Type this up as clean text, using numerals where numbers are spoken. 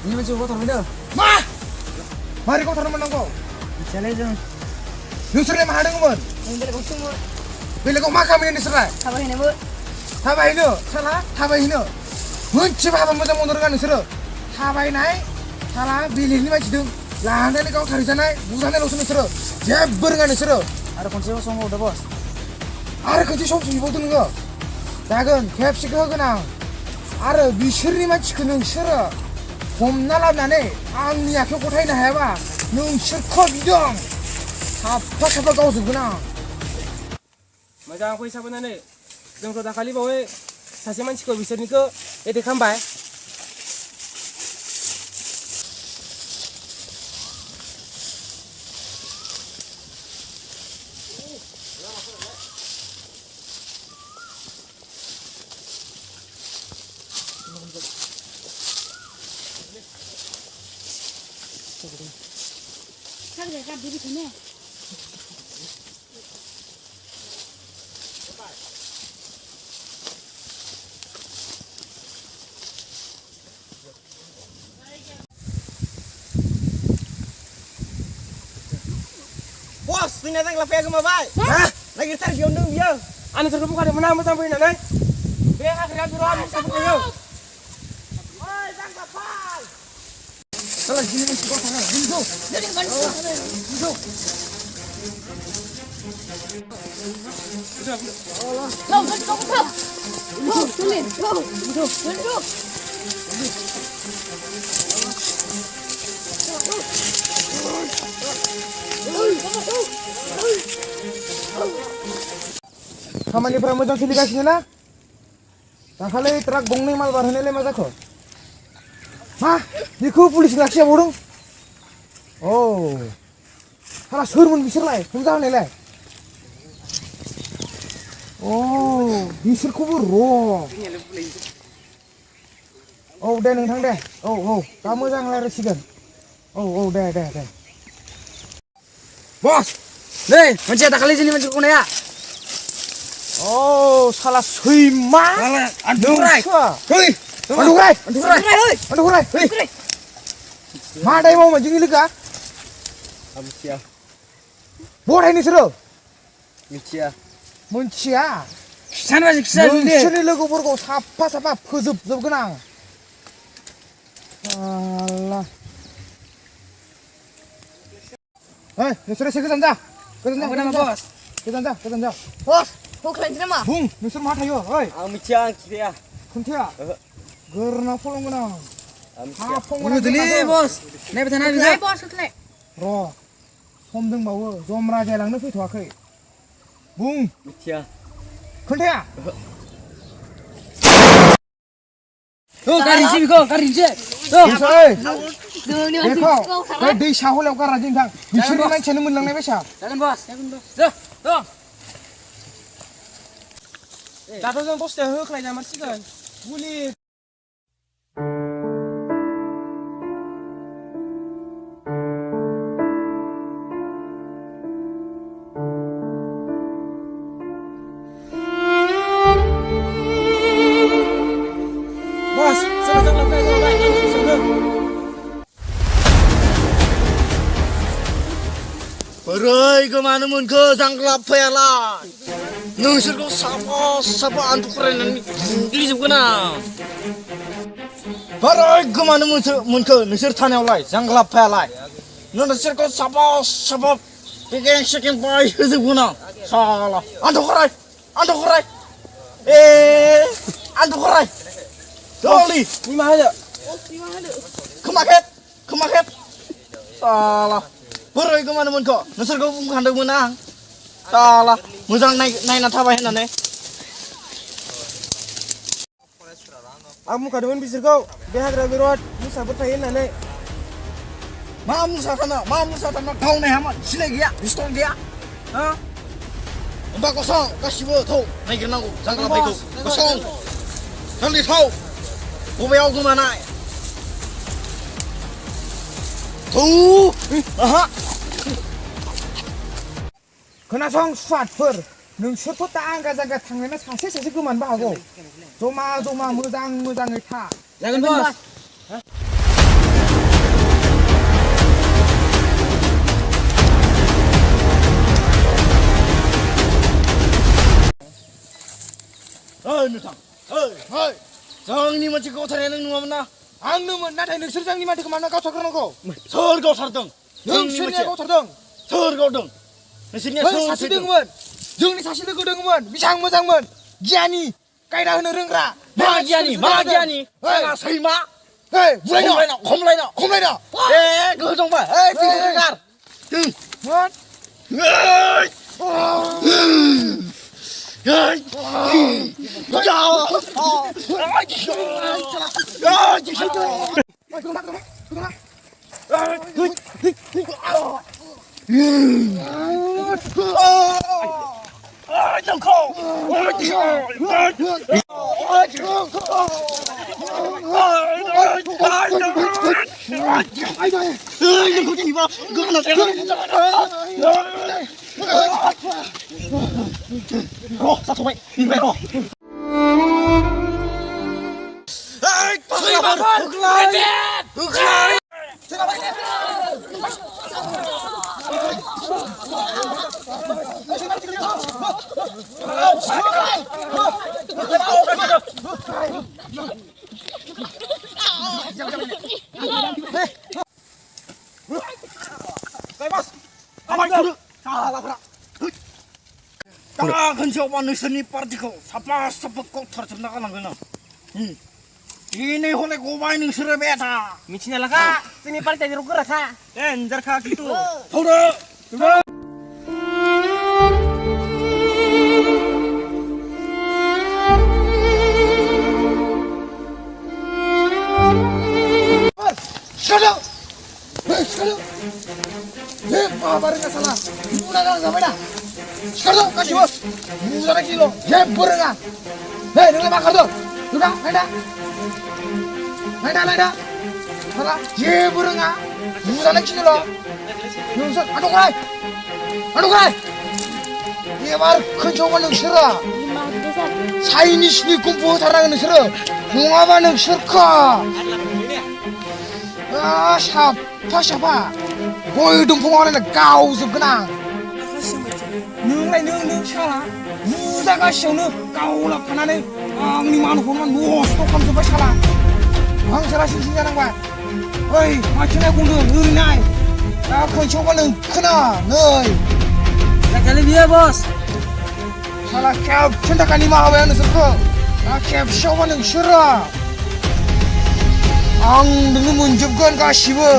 Ini macam kau tahu dah. Ma! Mari kau taruh menang kau. Jalan je. Nusre mah ada ngomong. Ini kau semua. Bila kau makam ini nusre. Apa ini bu? Tabai ini, salah. Tabai ini. Munci apa muda mundur kan nusre. Tabai naik. Salah. Bila ini macam tu. Landa ni kau cari sana. Bukan ni langsung nusre. Jebber kan nusre. Ada kunci kosong udah bos. Ada kunci shop sih betul enggak? Jangan. Capsik kau kena. Ada bisri macam kena nusre. हमनाला नाने आंनि आखायाव गथायनो हायाबा नोंसोरखौ बिदों साफा साफा गावजोबगोन आं मोजां फैसा बोनानै जोंथ' दाखालि बावै सासे मानसिखौ बिसोरनिखौ एटेक खालामबाय Kan gak diri sini. Bos, ini datang lafaya ke mabai. Hah? Lagi tar biondong dia. Anu terus buka mana mau sampai nanti. Be akhirnya turun sampai ke yo. Oi, jangan kapal. salah sini masih kau sana hidup Jadi kan. hidup Go, go, go. Go, tulen. Go. Go. खामानिफोरा मोजां सोलिगासिनो ना दाखालि truck गंनै माल बारहोनायलाय मा जाखो मा बेखौ पुलिस लाखियाबावदों औ साला सोरमोन बिसोरलाय हमजाहोनायलाय औ बिसोरखौबो र' औ दे नोंथां दे औ दा मोजां रायज्लायसिगोन औ दे Bos. Nih, macam tak kali sini macam kau ya. Oh, salah sima. Salah, andurai. Hei, andurai. Hei. Mana yang mau maju ni lega? Amcia, Boleh ni seru. Muncia. Sana macam kisah ni. Sini lega berko sapa khusyuk kenang. Allah. Hei, nusra saya kesanjah. Bos. Kesanjah. Bos, kau keren nama. Bung, nusra mata yo. Hei, Amcia kita. kuntia. Gerna polong kenang. Amcia. Bos dulu bos. Nih bertanah bisa. Naik bos, naik. र' सम दंबावो जमरा जायलांनो फैथ'वाखै बुं Amcia. खोन्थाया Garing sih kau, garing sih. ओइ Dulu देखौ बे दै साहलायाव गारना जों थां बिसोरनि मानसियानो मोनलांनाय बायसा Jangan bos. Tuh. दाथ' जों दसथायाव होख्लायना मारसिगोन गुलि Bos, sudah lakukan yang baik langsung sebelum. बोरै गोमानो मोनखो जांग्लाब फैयालाय नोंसोरखौ साफा आन्थु फरायनानै बुग्लिजोबगोन आं बोरै गोमानो मोनखो नोंसोर थानायावलाय जांग्लाब फैयालाय नोंसोरखौ साफा पेकें सेकें बायहोजोबगोन आं साला आन्थु खराय आन्थु खराय जलदि Lima aja. खोमाखेब साला बोरै गोमानो मोनखो नोंसोरखौ बुंखादोंमोन आं साला मोजां नायना थाबाय होननानै आं बुंखादोंमोन बिसोरखौ बे हाग्रा बिराद मोसाफोर थायो होननानै मा मुसा थाना गावनाय हामा सिलाय गैया पिस्तल गैया हा होमबा गसं गासिबो थौ नायगिरनांगौ जांग्लाबायखौ गसं जल्दि थौ बबेयाव गोमानाय थौ आहा खोनासं सुवादफोर नोंसोरथ' दा आंगा जांगा थांनायना सासे गोमानोबो हागौ जमा मोजाङै था Jangan bos. नोंथां जोंनि मानसिखौ गावथारनाया नों नुवामोन ना आंनोमोन नाथाय नोंसोर जोंनि मानसिखौ मानो गावथारग्रोनांगौ सोर गावथारदों नोंसोरनिया गावथारदों सोर गावदों नोंसोरनिया बै सोर सासे फैदों दङमोन जोंनि सासे लोगो दङमोन बेसेबां मोजांमोन गियानि कायदा होनो रोंग्रा मा गियानि सैमा खमलायना ए गोहो दंबा ओइ फैदों गार दा खोनसेयावबा नोंसोरनि पार्टिखौ साफा साफा गावथारजोबना गालांगोन आं दिनै हले गबाय नोंसोरो बेटा मिथिनायला का जोंनि पार्टिया जेराव गोराखा देन्जारखा खिन्थु थौदो माबारोङा साला बुना गालांजाबाय दा सिखारदों गासिबो बुजानाय गिल' जेबो रोङा नै नोंलाय मा खारदों नुदा नायदा साला जेबो रोङा बुजानाय गिल' नोंसोर आद'खाय एबार खोन्थावबा नोंसोरो चाइनिसनि कम्प होथारनांगोन नोंसोरो नङाबा नोंसोरखौ साफा गय दंफाङावनो गावजोबगोन आं नों साला बुजागासियावनो गावलाबखानानै आंनि मानखौ नस्थ' खालामजोब्बाय साला आं साला सिं जानांबाय ओइ माथो बुंदों ओरैनाय दा खनसेयावबा नोंखोना नै Kali dia bos. साला खेबसेनि थाखाय निमाहा होबाय आं नोंसोरखौ दा खेबसेयावबा नोंसोरो आं नोंनो मोनजोबगोन गासिबो